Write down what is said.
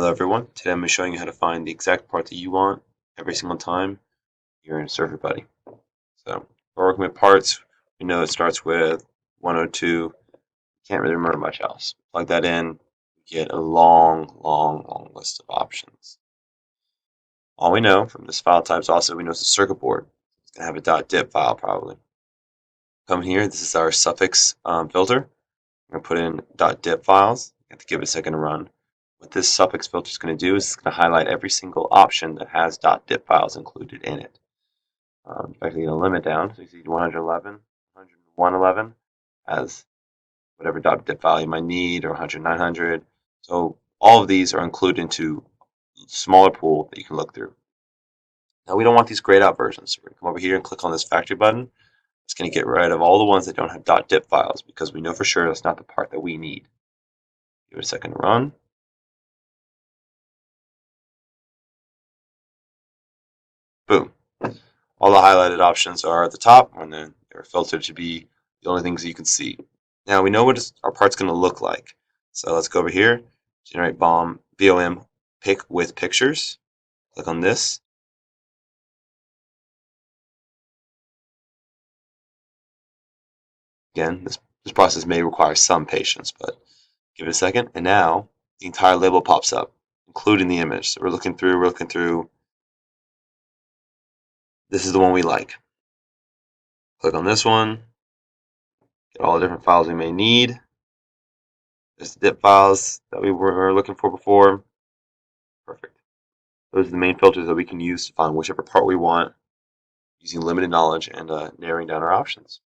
Hello everyone, today I'm going to be showing you how to find the exact part that you want every single time you're in SurferBuddy. So we're working with parts, we know it starts with 102, can't really remember much else. Plug that in, get a long list of options. All we know from this file types also, we know it's a circuit board. It's going to have a .dip file probably. Come here, this is our suffix filter. I'm going to put in .dip files, you have to give it a second to run. What this suffix filter is going to do is it's going to highlight every single option that has .dip files included in it. In fact, I'm going to limit down. So you see 111, 111 as whatever .dip file you might need, or 100, 900. So all of these are included into a smaller pool that you can look through. Now we don't want these grayed out versions. So we're going to come over here and click on this factory button. It's going to get rid of all the ones that don't have .dip files because we know for sure that's not the part that we need. Give it a second to run. Boom. All the highlighted options are at the top, and then they're filtered to be the only things you can see. Now we know what our part's going to look like. So let's go over here, generate BOM pick with pictures. Click on this. Again, this process may require some patience, but give it a second. And now the entire label pops up, including the image. So we're looking through. This is the one we like. Click on this one. Get all the different files we may need. There's the dip files that we were looking for before. Perfect. Those are the main filters that we can use to find whichever part we want using limited knowledge and narrowing down our options.